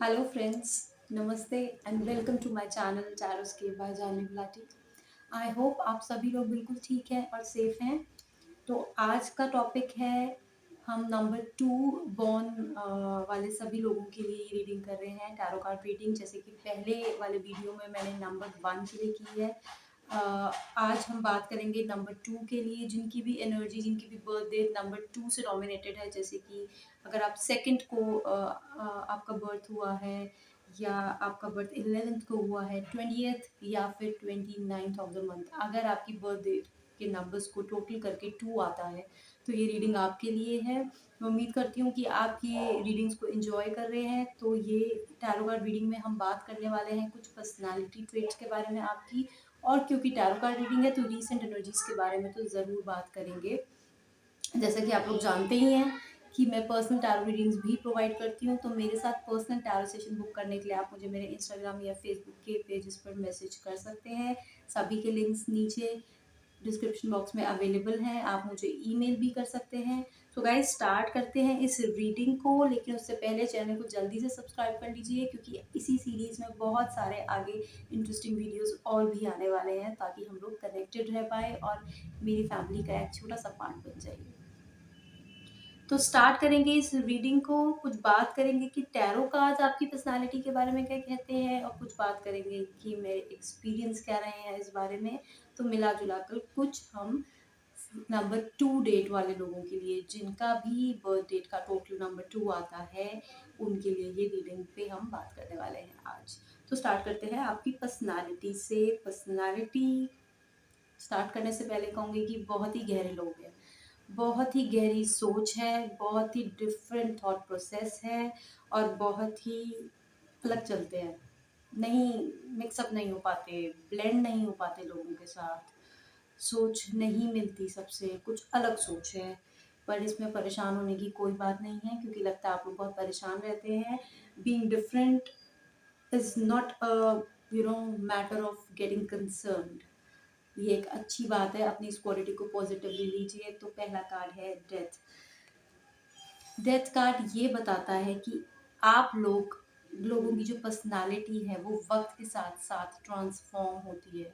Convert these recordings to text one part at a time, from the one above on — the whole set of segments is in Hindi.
हेलो फ्रेंड्स, नमस्ते and welcome to my channel Taroscape by Janvi Gulati. I hope आप सभी लोग बिल्कुल ठीक हैं और सेफ हैं। तो आज का टॉपिक है, हम नंबर 2 बॉर्न वाले सभी लोगों के लिए रीडिंग कर रहे हैं, टैरो कार्ड रीडिंग। जैसे कि पहले वाले वीडियो में मैंने नंबर 1 के लिए की है। आज हम बात करेंगे नंबर 2 के लिए, जिनकी भी एनर्जी, जिनकी भी बर्थ डेट नंबर 2 से डोमिनेटेड है। जैसे कि अगर आप सेकंड को आपका बर्थ हुआ है, या आपका बर्थ 11th को हुआ है, 20th या फिर 29th ऑफ द मंथ, अगर आपकी बर्थ डेट के नंबर्स को टोटल करके 2 आता है तो ये रीडिंग आपके लिए है। मैं उम्मीद करती हूँ कि आप ये रीडिंग्स को एंजॉय कर रहे हैं। तो ये टैरो कार्ड रीडिंग में हम बात करने वाले हैं कुछ पर्सनालिटी ट्रेट्स के बारे में आपकी, और क्योंकि टैरो कार्ड रीडिंग है तो रीसेंट एनर्जीज के बारे में तो ज़रूर बात करेंगे। जैसा कि आप लोग जानते ही हैं कि मैं पर्सनल टैरो रीडिंग्स भी प्रोवाइड करती हूँ। तो मेरे साथ पर्सनल टैरो सेशन बुक करने के लिए आप मुझे मेरे इंस्टाग्राम या फेसबुक के पेजेस पर मैसेज कर सकते हैं। सभी के लिंक्स नीचे डिस्क्रिप्शन बॉक्स में अवेलेबल हैं। आप मुझे ईमेल भी कर सकते हैं। तो गाइस, स्टार्ट करते हैं इस रीडिंग को, लेकिन उससे पहले चैनल को जल्दी से सब्सक्राइब कर लीजिए, क्योंकि इसी सीरीज़ में बहुत सारे आगे इंटरेस्टिंग वीडियोस और भी आने वाले हैं, ताकि हम लोग कनेक्टेड रह पाए और मेरी फैमिली का एक छोटा सा पार्ट बन जाए। तो स्टार्ट करेंगे इस रीडिंग को। कुछ बात करेंगे कि टैरो कार्ड्स आपकी पर्सनालिटी के बारे में क्या कहते हैं, और कुछ बात करेंगे कि मेरे एक्सपीरियंस क्या रहे हैं इस बारे में। तो मिला जुला कर कुछ हम नंबर 2 डेट वाले लोगों के लिए, जिनका भी बर्थ डेट का टोटल नंबर 2 आता है, उनके लिए ये रीडिंग पे हम बात करने वाले हैं आज। तो स्टार्ट करते हैं आपकी पर्सनालिटी से। पर्सनालिटी स्टार्ट करने से पहले कहूँगी कि बहुत ही गहरे लोग हैं, बहुत ही गहरी सोच है, बहुत ही डिफरेंट थॉट प्रोसेस है, और बहुत ही अलग चलते हैं। नहीं, मिक्सअप नहीं हो पाते, ब्लेंड नहीं हो पाते लोगों के साथ, सोच नहीं मिलती सबसे, कुछ अलग सोच है। पर इसमें परेशान होने की कोई बात नहीं है, क्योंकि लगता है आप लोग बहुत परेशान रहते हैं। Being different is not a matter of getting concerned. ये एक अच्छी बात है, अपनी इस क्वालिटी को पॉजिटिवली लीजिए। तो पहला कार्ड है डेथ। डेथ कार्ड ये बताता है कि आप लोगों की जो पर्सनालिटी है वो वक्त के साथ साथ ट्रांसफॉर्म होती है।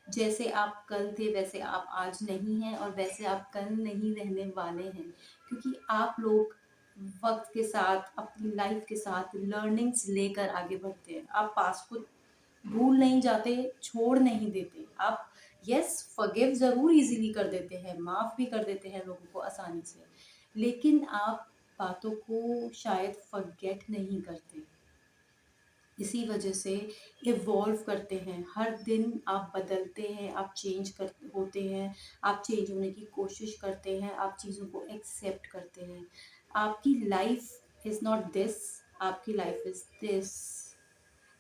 जैसे आप कल थे वैसे आप आज नहीं हैं, और वैसे आप कल नहीं रहने वाले हैं, क्योंकि आप लोग वक्त के साथ, अपनी लाइफ के साथ लर्निंग्स लेकर आगे बढ़ते हैं। आप पास्ट को भूल नहीं जाते, छोड़ नहीं देते। आप यस, फॉरगिव ज़रूर इजीली कर देते हैं, माफ़ भी कर देते हैं लोगों को आसानी से, लेकिन आप बातों को शायद फॉरगेट नहीं करते। इसी वजह से इवॉल्व करते हैं, हर दिन आप बदलते हैं, आप चेंज कर होते हैं, आप चेंज होने की कोशिश करते हैं, आप चीज़ों को एक्सेप्ट करते हैं। आपकी लाइफ इज़ नॉट दिस, आपकी लाइफ इज़ दिस।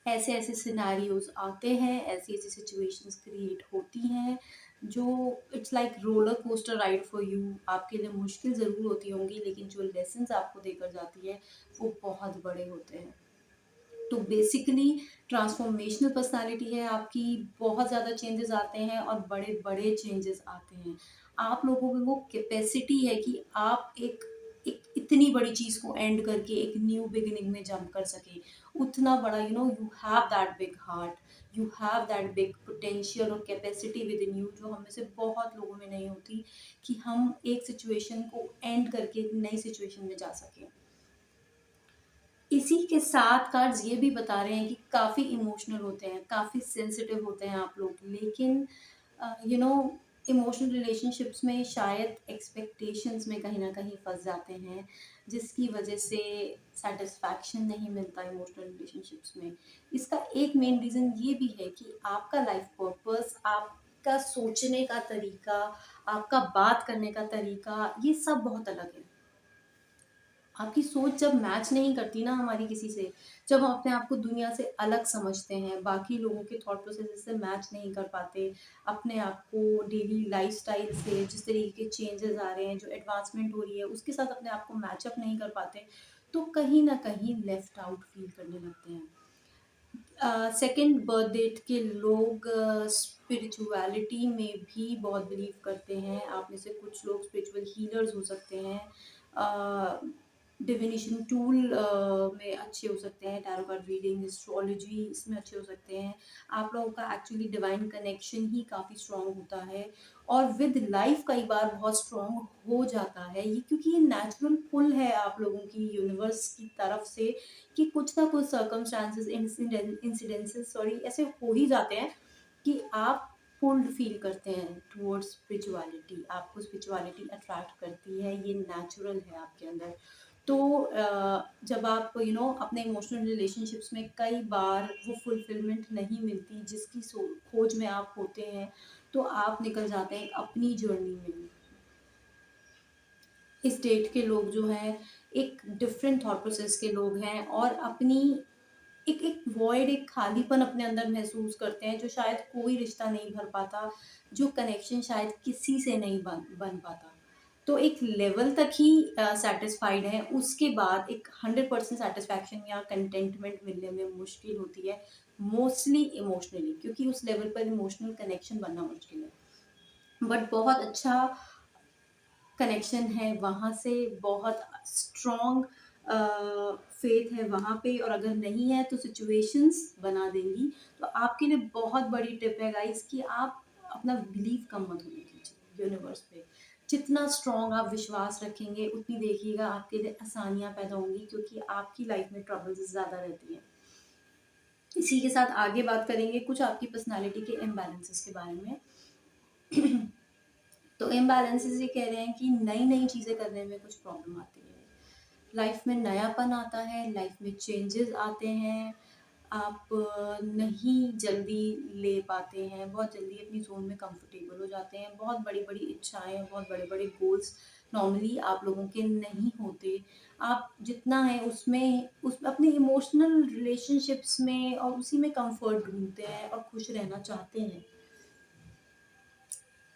ऐसे ऐसे सिनेरियोज आते हैं, ऐसी ऐसी सिचुएशंस क्रिएट होती हैं, जो it's like roller coaster ride for you. आपके लिए मुश्किल ज़रूर होती होंगी, लेकिन जो लेसन्स आपको देकर जाती है वो बहुत बड़े होते हैं। तो बेसिकली ट्रांसफॉर्मेशनल पर्सनालिटी है आपकी। बहुत ज़्यादा चेंजेस आते हैं और बड़े बड़े चेंजेस आते हैं। आप लोगों में वो कैपेसिटी है कि आप एक इतनी बड़ी चीज़ को एंड करके एक न्यू बिगिनिंग में जंप कर सके। उतना बड़ा, you have that big heart, you have that big potential और कैपेसिटी विद इन यू, जो हम में से बहुत लोगों में नहीं होती, कि हम एक सिचुएशन को एंड करके एक नई सिचुएशन में जा सकें। इसी के साथ कार्ड्स ये भी बता रहे हैं कि काफ़ी इमोशनल होते हैं, काफ़ी सेंसिटिव होते हैं आप लोग, लेकिन यू नो इमोशनल रिलेशनशिप्स में शायद एक्सपेक्टेशंस में कहीं ना कहीं फंस जाते हैं, जिसकी वजह से सेटिस्फैक्शन नहीं मिलता इमोशनल रिलेशनशिप्स में। इसका एक मेन रीज़न ये भी है कि आपका लाइफ पर्पस, आपका सोचने का तरीका, आपका बात करने का तरीका, ये सब बहुत अलग है। आपकी सोच जब मैच नहीं करती ना हमारी किसी से, जब हम अपने आप को दुनिया से अलग समझते हैं, बाकी लोगों के थॉट प्रोसेस से मैच नहीं कर पाते, अपने आप को डेली लाइफस्टाइल से जिस तरीके के चेंजेस आ रहे हैं, जो एडवांसमेंट हो रही है, उसके साथ अपने आप को मैचअप नहीं कर पाते, तो कहीं ना कहीं लेफ्ट आउट फील करने लगते हैं। सेकंड बर्थ डेट के लोग स्पिरिचुअलिटी में भी बहुत बिलीव करते हैं। आप में से कुछ लोग स्पिरिचुअल हीलर्स हो सकते हैं। डिविनेशन टूल में अच्छे हो सकते हैं, टैरो कार्ड रीडिंग, एस्ट्रोलॉजी इसमें अच्छे हो सकते हैं। आप लोगों का एक्चुअली डिवाइन कनेक्शन ही काफ़ी स्ट्रॉन्ग होता है और विद लाइफ कई बार बहुत स्ट्रॉन्ग हो जाता है ये, क्योंकि ये नेचुरल पुल है आप लोगों की यूनिवर्स की तरफ से कि कुछ ना कुछ सर्कमस्टांसेस इंसिडेंसेस सॉरी ऐसे हो ही जाते हैं कि आप पुल्ड फील करते हैं टुवर्ड्स स्पिरिचुअलिटी, आपको स्पिरिचुअलिटी अट्रैक्ट करती है, ये नेचुरल है आपके अंदर। तो जब आप अपने इमोशनल रिलेशनशिप्स में कई बार वो फुलफिलमेंट नहीं मिलती जिसकी खोज में आप होते हैं, तो आप निकल जाते हैं अपनी जर्नी में। इस डेट के लोग जो हैं एक डिफरेंट थॉट प्रोसेस के लोग हैं और अपनी एक एक वॉइड, एक खालीपन अपने अंदर महसूस करते हैं जो शायद कोई रिश्ता नहीं भर पाता, जो कनेक्शन शायद किसी से नहीं बन पाता। तो एक लेवल तक ही सेटिस्फाइड है, उसके बाद एक 100% सेटिस्फैक्शन या कंटेंटमेंट मिलने में मुश्किल होती है, मोस्टली इमोशनली, क्योंकि उस लेवल पर इमोशनल कनेक्शन बनना मुश्किल है। बट बहुत अच्छा कनेक्शन है वहाँ से, बहुत स्ट्रॉन्ग फेथ है वहाँ पे, और अगर नहीं है तो सिचुएशंस बना देंगी। तो आपके लिए बहुत बड़ी टिप है गाइस कि आप अपना बिलीव कम मत होने दीजिए यूनिवर्स पे। जितना स्ट्रॉन्ग आप विश्वास रखेंगे उतनी देखिएगा आपके लिए आसानियाँ पैदा होंगी, क्योंकि आपकी लाइफ में ट्रबल्स ज़्यादा रहती हैं। इसी के साथ आगे बात करेंगे कुछ आपकी पर्सनालिटी के इम्बैलेंसेस के बारे में। तो इम्बैलेंसेस ये कह रहे हैं कि नई नई चीज़ें करने में कुछ प्रॉब्लम आती है, लाइफ में नयापन आता है, लाइफ में चेंजेस आते हैं, आप नहीं जल्दी ले पाते हैं, बहुत जल्दी अपनी जोन में कंफर्टेबल हो जाते हैं, बहुत बड़ी बड़ी इच्छाएं, बहुत बड़े बड़े गोल्स नॉर्मली आप लोगों के नहीं होते। आप जितना है उसमें उस अपने इमोशनल रिलेशनशिप्स में और उसी में कंफर्ट ढूंढते हैं और खुश रहना चाहते हैं।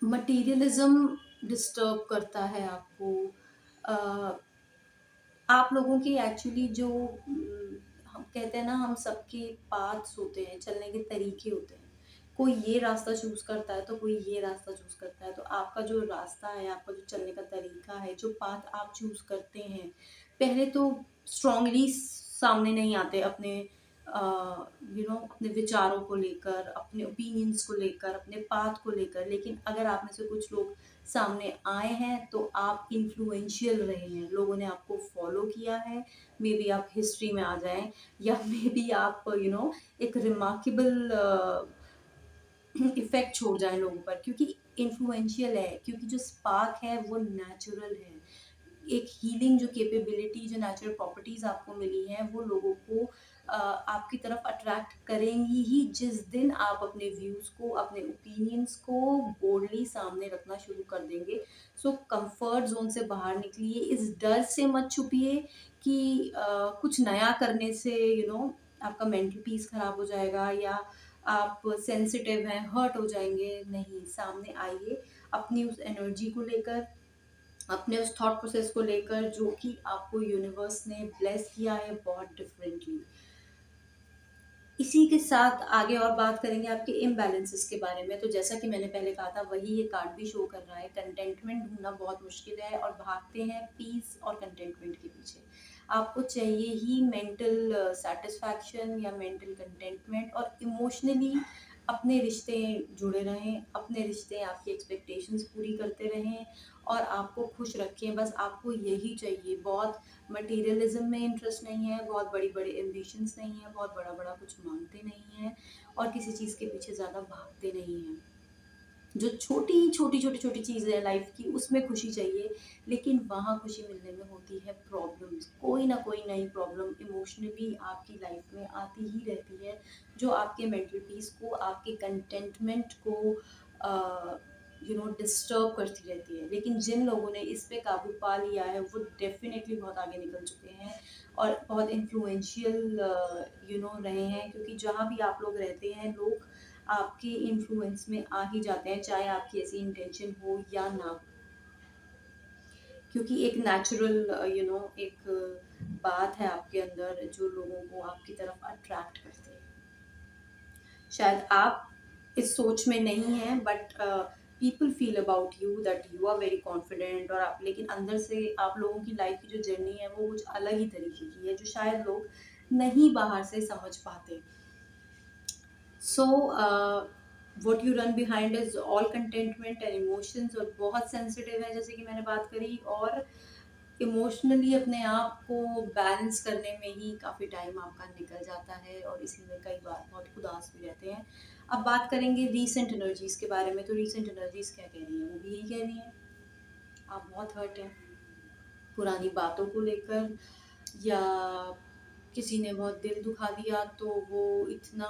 मटीरियलिज्म डिस्टर्ब करता है आपको। अ, आप लोगों की एक्चुअली जो हम कहते हैं ना, हम सबके पाथ्स होते हैं, चलने के तरीके होते हैं। कोई ये रास्ता चूज करता है तो कोई ये रास्ता चूज करता है, तो आपका जो रास्ता है, आपका जो चलने का तरीका है, जो पाथ आप चूज करते हैं, पहले तो स्ट्रांगली सामने नहीं आते अपने अपने विचारों को लेकर, अपने ओपिनियंस को लेकर, अपने पाथ को लेकर। लेकिन अगर आप में से कुछ लोग सामने आए हैं तो आप इन्फ्लुएंशियल रहे हैं, लोगों ने आपको फॉलो किया है, मे बी आप हिस्ट्री में आ जाएं, या मे बी आप एक रिमार्केबल इफेक्ट छोड़ जाए लोगों पर, क्योंकि इन्फ्लुएंशियल है, क्योंकि जो स्पार्क है वो नेचुरल है। एक हीलिंग जो कैपेबिलिटी, जो नेचुरल प्रॉपर्टीज आपको मिली हैं, वो लोगों को आपकी तरफ अट्रैक्ट करेंगी ही जिस दिन आप अपने व्यूज को, अपने ओपिनियंस को बोल्डली सामने रखना शुरू कर देंगे। सो कंफर्ट जोन से बाहर निकलिए, इस डर से मत छुपिए कि कुछ नया करने से आपका मेंटल पीस खराब हो जाएगा, या आप सेंसिटिव हैं, हर्ट हो जाएंगे। नहीं, सामने आइए अपनी उस एनर्जी को लेकर, अपने उस थॉट प्रोसेस को लेकर जो कि आपको यूनिवर्स ने ब्लेस किया है बहुत डिफरेंटली। इसी के साथ आगे और बात करेंगे आपके इम्बैलेंसेस के बारे में। तो जैसा कि मैंने पहले कहा था, वही ये कार्ड भी शो कर रहा है, कंटेंटमेंट ढूंढना बहुत मुश्किल है और भागते हैं पीस और कंटेंटमेंट के पीछे। आपको चाहिए ही मेंटल सेटिस्फैक्शन या मेंटल कंटेंटमेंट, और इमोशनली अपने रिश्ते जुड़े रहें, अपने रिश्ते आपकी एक्सपेक्टेशंस पूरी करते रहें और आपको खुश रखें। बस आपको यही चाहिए। बहुत मटेरियलिज्म में इंटरेस्ट नहीं है, बहुत बड़ी बड़ी एम्बिशंस नहीं है, बहुत बड़ा बड़ा कुछ मांगते नहीं हैं, और किसी चीज़ के पीछे ज़्यादा भागते नहीं हैं। जो छोटी चीज़ें हैं लाइफ की, उसमें खुशी चाहिए, लेकिन वहाँ खुशी मिलने में होती है प्रॉब्लम्स। कोई ना कोई नई प्रॉब्लम इमोशनली आपकी लाइफ में आती ही रहती है, जो आपके मेंटल पीस को, आपके कंटेंटमेंट को डिस्टर्ब करती रहती है। लेकिन जिन लोगों ने इस पे काबू पा लिया है वो डेफिनेटली बहुत आगे निकल चुके हैं और बहुत इन्फ्लुएंशियल रहे हैं, क्योंकि जहाँ भी आप लोग रहते हैं, लोग आपके इन्फ्लुएंस में आ ही जाते हैं, चाहे आपकी ऐसी इंटेंशन हो या ना हो। क्योंकि एक नेचुरल एक बात है आपके अंदर जो लोगों को आपकी तरफ अट्रैक्ट करती है। शायद आप इस सोच में नहीं हैं, but people feel about you that you are very confident, और आप लेकिन अंदर से आप लोगों की लाइफ की जो जर्नी है वो कुछ अलग ही तरीके की है, जो शायद लोग नहीं बाहर से समझ पाते। So what you run behind is all containment and emotions, और बहुत सेंसिटिव है जैसे कि मैंने बात करी, और इमोशनली अपने आप को बैलेंस करने में ही काफ़ी टाइम आपका निकल जाता है, और इसलिए कई बार बहुत उदास भी रहते हैं। अब बात करेंगे रीसेंट एनर्जीज़ के बारे में, तो रीसेंट एनर्जीज़ क्या कह रही हैं, वो भी यही कह रही हैं आप बहुत हर्ट हैं पुरानी बातों को लेकर, या किसी ने बहुत दिल दुखा दिया तो वो इतना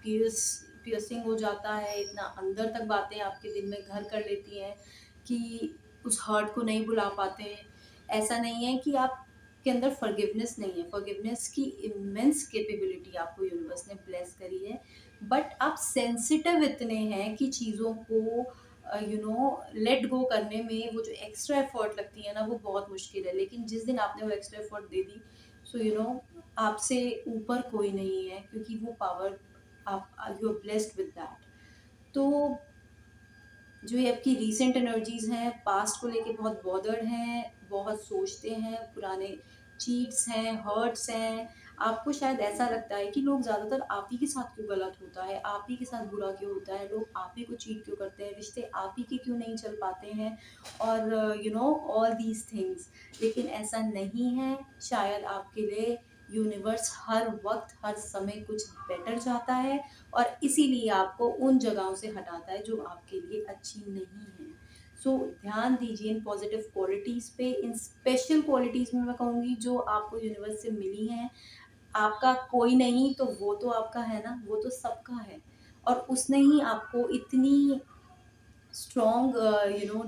पियर्सिंग हो जाता है, इतना अंदर तक बातें आपके दिल में घर कर लेती हैं कि उस हर्ट को नहीं भुला पाते। ऐसा नहीं है कि आपके अंदर फॉरगिवनेस नहीं है, फॉरगिवनेस की इमेंस कैपेबिलिटी आपको यूनिवर्स ने ब्लेस करी है, बट आप सेंसिटिव इतने हैं कि चीज़ों को लेट गो करने में वो जो एक्स्ट्रा एफर्ट लगती है ना, वो बहुत मुश्किल है। लेकिन जिस दिन आपने वो एक्स्ट्रा एफर्ट दे दी, सो आपसे ऊपर कोई नहीं है, क्योंकि वो पावर आप you are blessed with that. तो जो ये आपकी रीसेंट एनर्जीज हैं, पास्ट को लेके बहुत बॉदर्ड हैं, बहुत सोचते हैं, पुराने चीट्स हैं, हर्ट्स हैं। आपको शायद ऐसा लगता है कि लोग ज़्यादातर आप ही के साथ क्यों गलत होता है, आप ही के साथ बुरा क्यों होता है, लोग आप ही को चीट क्यों करते हैं, रिश्ते आप ही के क्यों नहीं चल पाते हैं, और ऑल दीज थिंग्स। लेकिन ऐसा नहीं है, शायद आपके लिए यूनिवर्स हर वक्त हर समय कुछ बेटर चाहता है, और इसीलिए आपको उन जगहों से हटाता है जो आपके लिए अच्छी नहीं है। सो ध्यान दीजिए इन पॉजिटिव क्वालिटीज़ पे, इन स्पेशल क्वालिटीज़ में मैं कहूँगी जो आपको यूनिवर्स से मिली हैं। आपका कोई नहीं तो वो तो आपका है ना, वो तो सबका है, और उसने ही आपको इतनी स्ट्रॉन्ग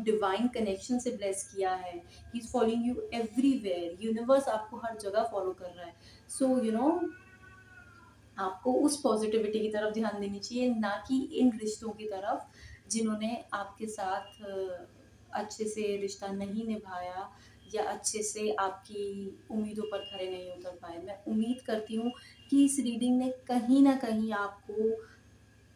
डिवाइन कनेक्शन से ब्लेस किया है। He is following you everywhere, universe आपको हर जगह फॉलो कर रहा है। सो आपको उस पॉजिटिविटी की तरफ ध्यान देनी चाहिए, ना कि इन रिश्तों की तरफ जिन्होंने आपके साथ अच्छे से रिश्ता नहीं निभाया, या अच्छे से आपकी उम्मीदों पर खरे नहीं उतर पाए। मैं उम्मीद करती हूँ कि इस रीडिंग ने कहीं ना कहीं आपको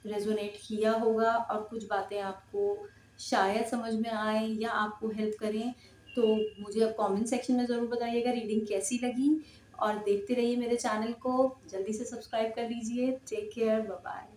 रेजोनेट किया होगा, और कुछ बातें आपको शायद समझ में आए या आपको हेल्प करें। तो मुझे अब कमेंट सेक्शन में ज़रूर बताइएगा रीडिंग कैसी लगी, और देखते रहिए मेरे चैनल को, जल्दी से सब्सक्राइब कर लीजिए। Take care, bye bye.